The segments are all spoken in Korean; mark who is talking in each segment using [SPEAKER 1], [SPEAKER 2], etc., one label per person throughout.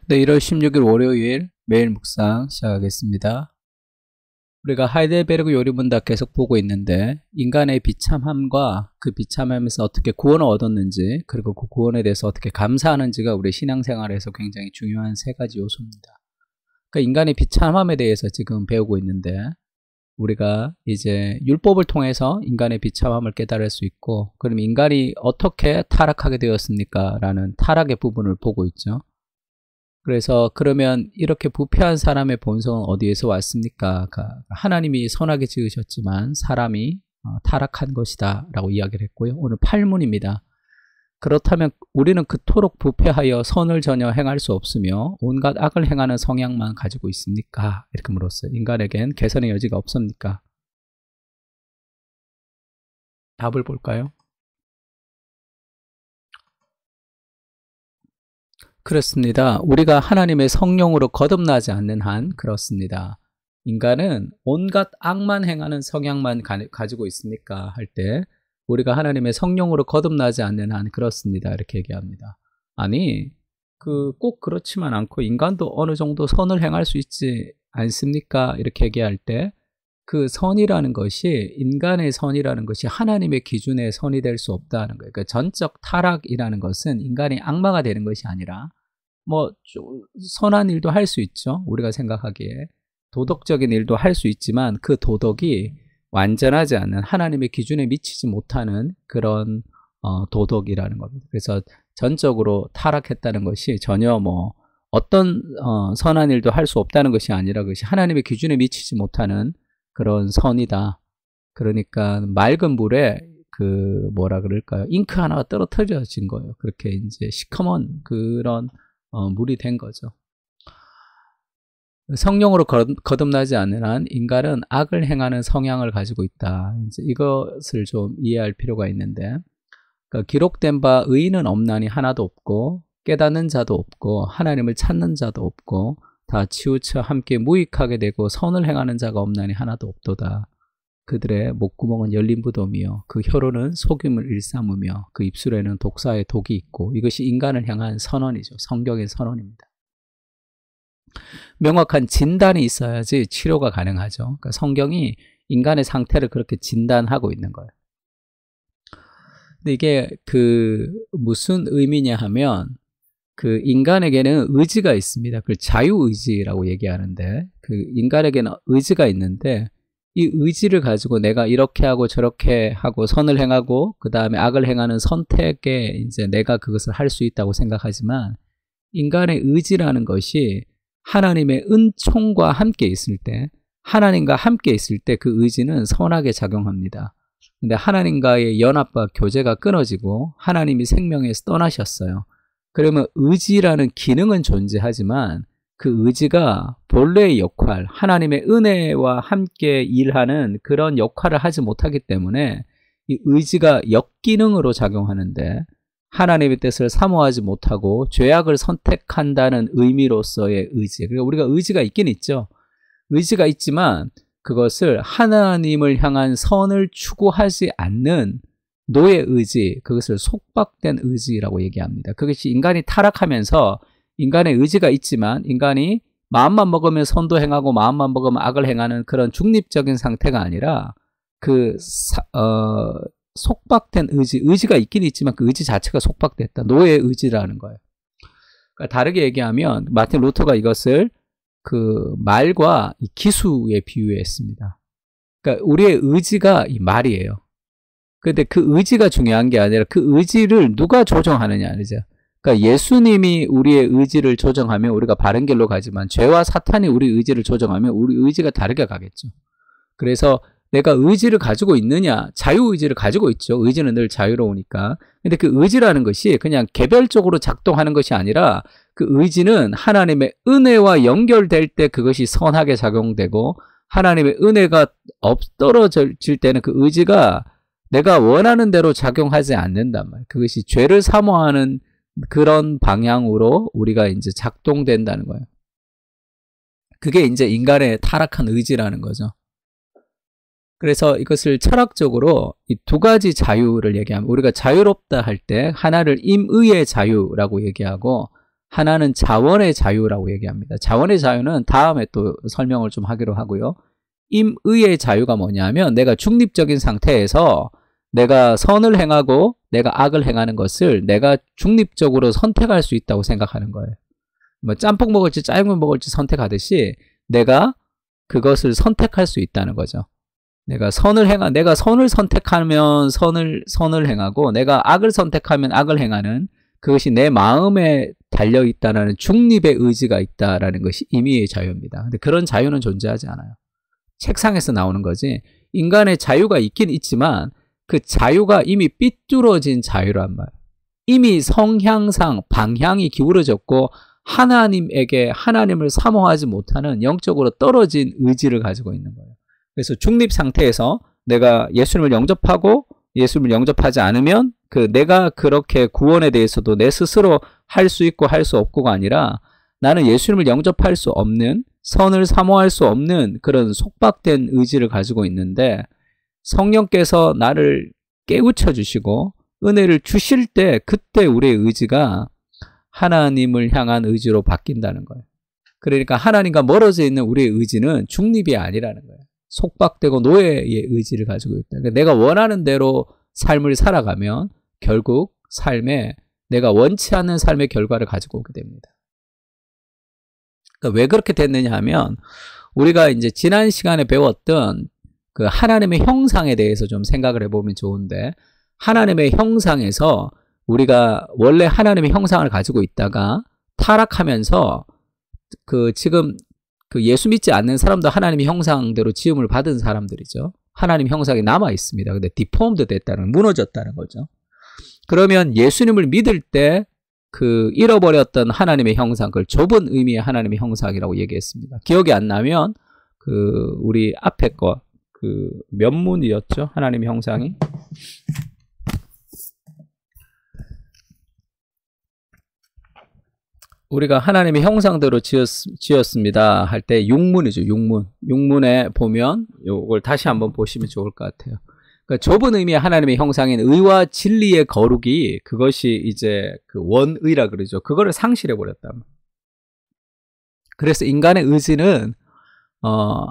[SPEAKER 1] 네, 1월 16일 월요일 매일 묵상 시작하겠습니다. 우리가 하이델베르그 요리문답 계속 보고 있는데 인간의 비참함과 그 비참함에서 어떻게 구원을 얻었는지, 그리고 그 구원에 대해서 어떻게 감사하는지가 우리 신앙생활에서 굉장히 중요한 세 가지 요소입니다. 그러니까 인간의 비참함에 대해서 지금 배우고 있는데, 우리가 이제 율법을 통해서 인간의 비참함을 깨달을 수 있고, 그럼 인간이 어떻게 타락하게 되었습니까? 라는 타락의 부분을 보고 있죠. 그래서 그러면 이렇게 부패한 사람의 본성은 어디에서 왔습니까? 하나님이 선하게 지으셨지만 사람이 타락한 것이다 라고 이야기를 했고요. 오늘 8문입니다. 그렇다면 우리는 그토록 부패하여 선을 전혀 행할 수 없으며 온갖 악을 행하는 성향만 가지고 있습니까? 이렇게 물었어요. 인간에겐 개선의 여지가 없습니까? 답을 볼까요? 그렇습니다. 우리가 하나님의 성령으로 거듭나지 않는 한 그렇습니다. 인간은 온갖 악만 행하는 성향만 가지고 있습니까? 할 때 우리가 하나님의 성령으로 거듭나지 않는 한 그렇습니다. 이렇게 얘기합니다. 아니, 꼭 그렇지만 않고 인간도 어느 정도 선을 행할 수 있지 않습니까? 이렇게 얘기할 때 그 선이라는 것이, 인간의 선이라는 것이 하나님의 기준의 선이 될 수 없다는 거예요. 그러니까 전적 타락이라는 것은 인간이 악마가 되는 것이 아니라 선한 일도 할 수 있죠. 우리가 생각하기에 도덕적인 일도 할 수 있지만 그 도덕이 완전하지 않는, 하나님의 기준에 미치지 못하는 그런 도덕이라는 겁니다. 그래서 전적으로 타락했다는 것이 전혀 어떤 선한 일도 할 수 없다는 것이 아니라 그것이 하나님의 기준에 미치지 못하는 그런 선이다. 그러니까 맑은 물에 뭐라 그럴까요? 잉크 하나가 떨어뜨려진 거예요. 그렇게 이제 시커먼 그런 물이 된 거죠. 성령으로 거듭나지 않는 한 인간은 악을 행하는 성향을 가지고 있다. 이제 이것을 좀 이해할 필요가 있는데, 그러니까 기록된 바 의인은 없나니 하나도 없고 깨닫는 자도 없고 하나님을 찾는 자도 없고 다 치우쳐 함께 무익하게 되고 선을 행하는 자가 없나니 하나도 없도다. 그들의 목구멍은 열린 무덤이요 그 혀로는 속임을 일삼으며 그 입술에는 독사의 독이 있고. 이것이 인간을 향한 선언이죠. 성경의 선언입니다. 명확한 진단이 있어야지 치료가 가능하죠. 그러니까 성경이 인간의 상태를 그렇게 진단하고 있는 거예요. 근데 이게 무슨 의미냐 하면, 인간에게는 의지가 있습니다. 그걸 자유의지라고 얘기하는데, 인간에게는 의지가 있는데 이 의지를 가지고 내가 이렇게 하고 저렇게 하고 선을 행하고 그 다음에 악을 행하는 선택에 이제 내가 그것을 할 수 있다고 생각하지만, 인간의 의지라는 것이 하나님의 은총과 함께 있을 때, 하나님과 함께 있을 때 그 의지는 선하게 작용합니다. 근데 하나님과의 연합과 교제가 끊어지고 하나님이 생명에서 떠나셨어요. 그러면 의지라는 기능은 존재하지만 그 의지가 본래의 역할, 하나님의 은혜와 함께 일하는 그런 역할을 하지 못하기 때문에 이 의지가 역기능으로 작용하는데, 하나님의 뜻을 사모하지 못하고 죄악을 선택한다는 의미로서의 의지. 그러니까 우리가 의지가 있긴 있죠. 의지가 있지만 그것을 하나님을 향한 선을 추구하지 않는 노예 의지, 그것을 속박된 의지라고 얘기합니다. 그것이 인간이 타락하면서 인간의 의지가 있지만 인간이 마음만 먹으면 선도 행하고 마음만 먹으면 악을 행하는 그런 중립적인 상태가 아니라 속박된 의지가 있긴 있지만 그 의지 자체가 속박됐다. 노예의 의지라는 거예요. 그러니까 다르게 얘기하면 마틴 루터가 이것을 말과 이 기수에 비유했습니다. 그러니까 우리의 의지가 이 말이에요. 그런데 그 의지가 중요한 게 아니라 그 의지를 누가 조정하느냐, 그죠? 그러니까 예수님이 우리의 의지를 조정하면 우리가 바른 길로 가지만, 죄와 사탄이 우리 의지를 조정하면 우리 의지가 다르게 가겠죠. 그래서 내가 의지를 가지고 있느냐, 자유의지를 가지고 있죠. 의지는 늘 자유로우니까. 근데 그 의지라는 것이 그냥 개별적으로 작동하는 것이 아니라 그 의지는 하나님의 은혜와 연결될 때 그것이 선하게 작용되고, 하나님의 은혜가 떨어질 때는 그 의지가 내가 원하는 대로 작용하지 않는단 말이에요. 그것이 죄를 사모하는 그런 방향으로 우리가 이제 작동된다는 거예요. 그게 이제 인간의 타락한 의지라는 거죠. 그래서 이것을 철학적으로 이 두 가지 자유를 얘기하면, 우리가 자유롭다 할 때 하나를 임의의 자유라고 얘기하고 하나는 자원의 자유라고 얘기합니다. 자원의 자유는 다음에 또 설명을 좀 하기로 하고요. 임의의 자유가 뭐냐면 내가 중립적인 상태에서 내가 선을 행하고 내가 악을 행하는 것을 내가 중립적으로 선택할 수 있다고 생각하는 거예요. 뭐 짬뽕 먹을지 짜장면 먹을지 선택하듯이 내가 그것을 선택할 수 있다는 거죠. 내가 선을 선택하면 선을 행하고 내가 악을 선택하면 악을 행하는 그것이 내 마음에 달려 있다는 중립의 의지가 있다라는 것이 임의의 자유입니다. 근데 그런 자유는 존재하지 않아요. 책상에서 나오는 거지. 인간의 자유가 있긴 있지만 그 자유가 이미 삐뚤어진 자유란 말이에요. 이미 성향상 방향이 기울어졌고 하나님에게 하나님을 사모하지 못하는 영적으로 떨어진 의지를 가지고 있는 거예요. 그래서 중립 상태에서 내가 예수님을 영접하고 예수님을 영접하지 않으면 내가 그렇게 구원에 대해서도 내 스스로 할 수 있고 할 수 없고가 아니라 나는 예수님을 영접할 수 없는 선을 사모할 수 없는 그런 속박된 의지를 가지고 있는데 성령께서 나를 깨우쳐 주시고 은혜를 주실 때 그때 우리의 의지가 하나님을 향한 의지로 바뀐다는 거예요. 그러니까 하나님과 멀어져 있는 우리의 의지는 중립이 아니라는 거예요. 속박되고 노예의 의지를 가지고 있다. 그러니까 내가 원하는 대로 삶을 살아가면 결국 삶에 내가 원치 않는 삶의 결과를 가지고 오게 됩니다. 그러니까 왜 그렇게 됐느냐 하면 우리가 이제 지난 시간에 배웠던 그 하나님의 형상에 대해서 좀 생각을 해보면 좋은데 하나님의 형상에서 우리가 원래 하나님의 형상을 가지고 있다가 타락하면서 지금 예수 믿지 않는 사람도 하나님의 형상대로 지음을 받은 사람들이죠. 하나님 형상이 남아 있습니다. 근데 디폼드 됐다는, 무너졌다는 거죠. 그러면 예수님을 믿을 때 잃어버렸던 하나님의 형상, 그걸 좁은 의미의 하나님의 형상이라고 얘기했습니다. 기억이 안 나면 우리 앞에 거 몇 문이었죠? 하나님의 형상이 우리가 하나님의 형상대로 지었습니다 할 때 6문이죠. 6문에 보면 이걸 다시 한번 보시면 좋을 것 같아요. 그러니까 좁은 의미의 하나님의 형상인 의와 진리의 거룩이 그것이 이제 원의라 그러죠. 그거를 상실해버렸다. 그래서 인간의 의지는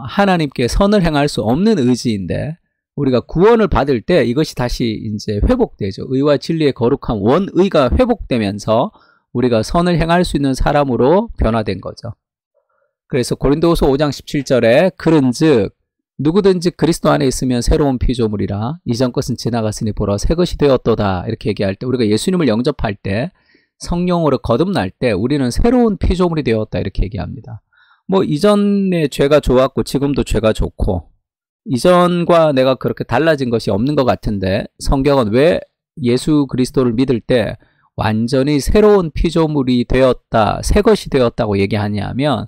[SPEAKER 1] 하나님께 선을 행할 수 없는 의지인데 우리가 구원을 받을 때 이것이 다시 이제 회복되죠. 의와 진리의 거룩한 원의가 회복되면서 우리가 선을 행할 수 있는 사람으로 변화된 거죠. 그래서 고린도후서 5장 17절에 그런즉 누구든지 그리스도 안에 있으면 새로운 피조물이라 이전 것은 지나갔으니 보라 새 것이 되었도다 이렇게 얘기할 때 우리가 예수님을 영접할 때 성령으로 거듭날 때 우리는 새로운 피조물이 되었다 이렇게 얘기합니다. 뭐 이전에 죄가 좋았고 지금도 죄가 좋고 이전과 내가 그렇게 달라진 것이 없는 것 같은데 성경은 왜 예수 그리스도를 믿을 때 완전히 새로운 피조물이 되었다, 새 것이 되었다고 얘기하냐 하면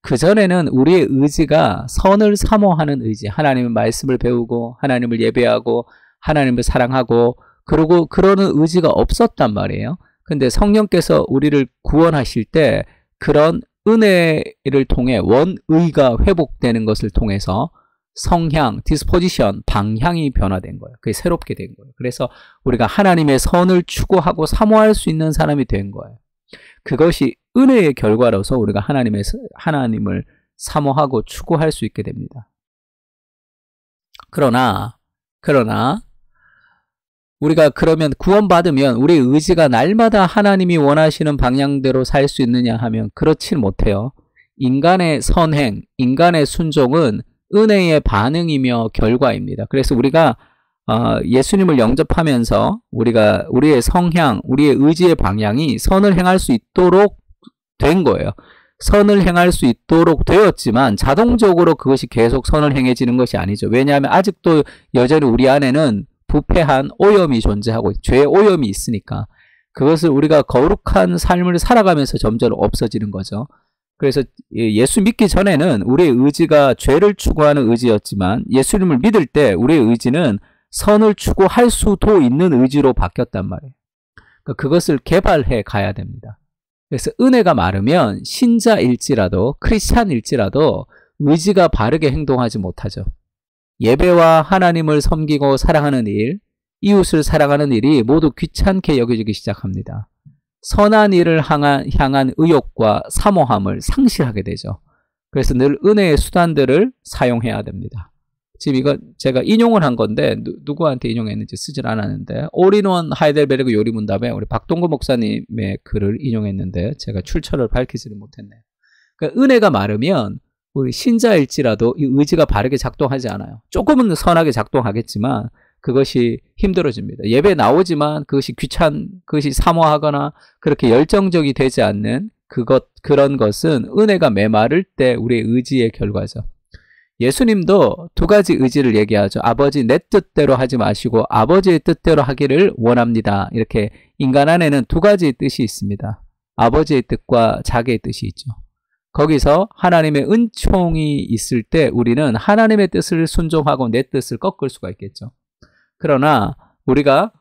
[SPEAKER 1] 그전에는 우리의 의지가 선을 사모하는 의지, 하나님의 말씀을 배우고 하나님을 예배하고 하나님을 사랑하고 그러고 그러는 의지가 없었단 말이에요. 근데 성령께서 우리를 구원하실 때 그런 은혜를 통해 원의가 회복되는 것을 통해서 성향, 디스포지션, 방향이 변화된 거예요. 그게 새롭게 된 거예요. 그래서 우리가 하나님의 선을 추구하고 사모할 수 있는 사람이 된 거예요. 그것이 은혜의 결과로서 우리가 하나님을 사모하고 추구할 수 있게 됩니다. 그러나 우리가 그러면 구원받으면 우리의 의지가 날마다 하나님이 원하시는 방향대로 살 수 있느냐 하면 그렇지는 못해요. 인간의 선행, 인간의 순종은 은혜의 반응이며 결과입니다. 그래서 우리가 예수님을 영접하면서 우리의 성향, 우리의 의지의 방향이 선을 행할 수 있도록 된 거예요. 선을 행할 수 있도록 되었지만 자동적으로 그것이 계속 선을 행해지는 것이 아니죠. 왜냐하면 아직도 여전히 우리 안에는 부패한 오염이 존재하고 죄의 오염이 있으니까 그것을 우리가 거룩한 삶을 살아가면서 점점 없어지는 거죠. 그래서 예수 믿기 전에는 우리의 의지가 죄를 추구하는 의지였지만 예수님을 믿을 때 우리의 의지는 선을 추구할 수도 있는 의지로 바뀌었단 말이에요. 그러니까 그것을 개발해 가야 됩니다. 그래서 은혜가 많으면 신자일지라도 크리스찬일지라도 의지가 바르게 행동하지 못하죠. 예배와 하나님을 섬기고 사랑하는 일, 이웃을 사랑하는 일이 모두 귀찮게 여겨지기 시작합니다. 선한 일을 향한 의욕과 사모함을 상실하게 되죠. 그래서 늘 은혜의 수단들을 사용해야 됩니다. 지금 이거 제가 인용을 한 건데 누구한테 인용했는지 쓰질 않았는데 올인원 하이델베르그 요리문답에 우리 박동구 목사님의 글을 인용했는데 제가 출처를 밝히지를 못했네요. 그러니까 은혜가 마르면 우리 신자일지라도 이 의지가 바르게 작동하지 않아요. 조금은 선하게 작동하겠지만 그것이 힘들어집니다. 예배 나오지만 그것이 그것이 사모하거나 그렇게 열정적이 되지 않는 그런 것은 은혜가 메마를 때 우리의 의지의 결과죠. 예수님도 두 가지 의지를 얘기하죠. 아버지 내 뜻대로 하지 마시고 아버지의 뜻대로 하기를 원합니다. 이렇게 인간 안에는 두 가지 뜻이 있습니다. 아버지의 뜻과 자기의 뜻이 있죠. 거기서 하나님의 은총이 있을 때 우리는 하나님의 뜻을 순종하고 내 뜻을 꺾을 수가 있겠죠. 그러나 우리가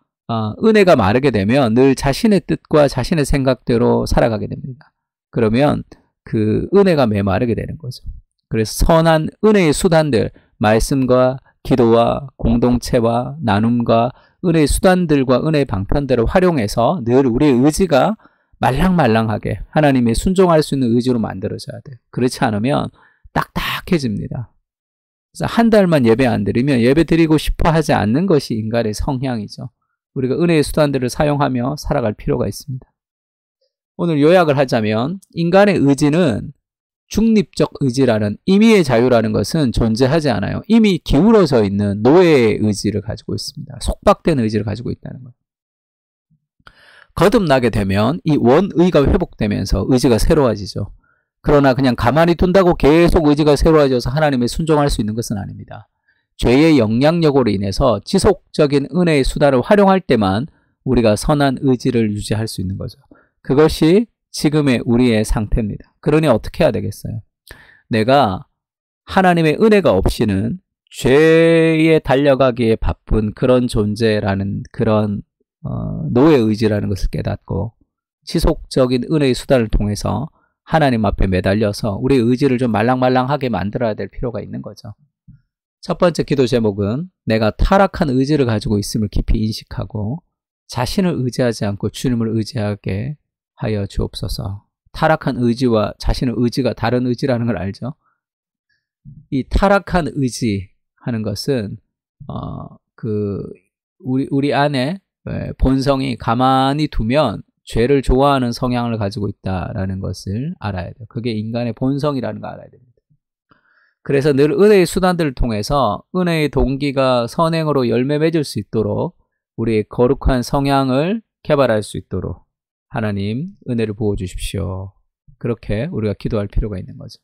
[SPEAKER 1] 은혜가 마르게 되면 늘 자신의 뜻과 자신의 생각대로 살아가게 됩니다. 그러면 그 은혜가 메마르게 되는 거죠. 그래서 선한 은혜의 수단들, 말씀과 기도와 공동체와 나눔과 은혜의 수단들과 은혜의 방편들을 활용해서 늘 우리의 의지가 말랑말랑하게 하나님의 순종할 수 있는 의지로 만들어져야 돼요. 그렇지 않으면 딱딱해집니다. 그래서 한 달만 예배 안 드리면 예배 드리고 싶어 하지 않는 것이 인간의 성향이죠. 우리가 은혜의 수단들을 사용하며 살아갈 필요가 있습니다. 오늘 요약을 하자면 인간의 의지는 중립적 의지라는 임의의 자유라는 것은 존재하지 않아요. 이미 기울어져 있는 노예의 의지를 가지고 있습니다. 속박된 의지를 가지고 있다는 거예요. 거듭나게 되면 이 원의가 회복되면서 의지가 새로워지죠. 그러나 그냥 가만히 둔다고 계속 의지가 새로워져서 하나님의 순종할 수 있는 것은 아닙니다. 죄의 영향력으로 인해서 지속적인 은혜의 수단을 활용할 때만 우리가 선한 의지를 유지할 수 있는 거죠. 그것이 지금의 우리의 상태입니다. 그러니 어떻게 해야 되겠어요? 내가 하나님의 은혜가 없이는 죄에 달려가기에 바쁜 그런 존재라는 그런 노예 의지라는 것을 깨닫고 지속적인 은혜의 수단을 통해서 하나님 앞에 매달려서 우리의 의지를 좀 말랑말랑하게 만들어야 될 필요가 있는 거죠. 첫 번째 기도 제목은 내가 타락한 의지를 가지고 있음을 깊이 인식하고 자신을 의지하지 않고 주님을 의지하게 하여 주옵소서. 타락한 의지와 자신의 의지가 다른 의지라는 걸 알죠? 이 타락한 의지 하는 것은 우리 안에 본성이 가만히 두면 죄를 좋아하는 성향을 가지고 있다라는 것을 알아야 돼요. 그게 인간의 본성이라는 걸 알아야 됩니다. 그래서 늘 은혜의 수단들을 통해서 은혜의 동기가 선행으로 열매 맺을 수 있도록 우리의 거룩한 성향을 개발할 수 있도록 하나님 은혜를 부어주십시오. 그렇게 우리가 기도할 필요가 있는 거죠.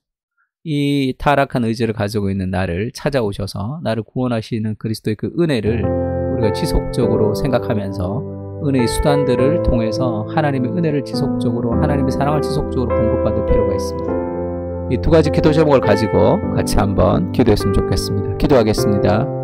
[SPEAKER 1] 이 타락한 의지를 가지고 있는 나를 찾아오셔서 나를 구원하시는 그리스도의 그 은혜를 우리가 지속적으로 생각하면서 은혜의 수단들을 통해서 하나님의 은혜를 지속적으로 하나님의 사랑을 지속적으로 공급받을 필요가 있습니다. 이 두 가지 기도 제목을 가지고 같이 한번 기도했으면 좋겠습니다. 기도하겠습니다.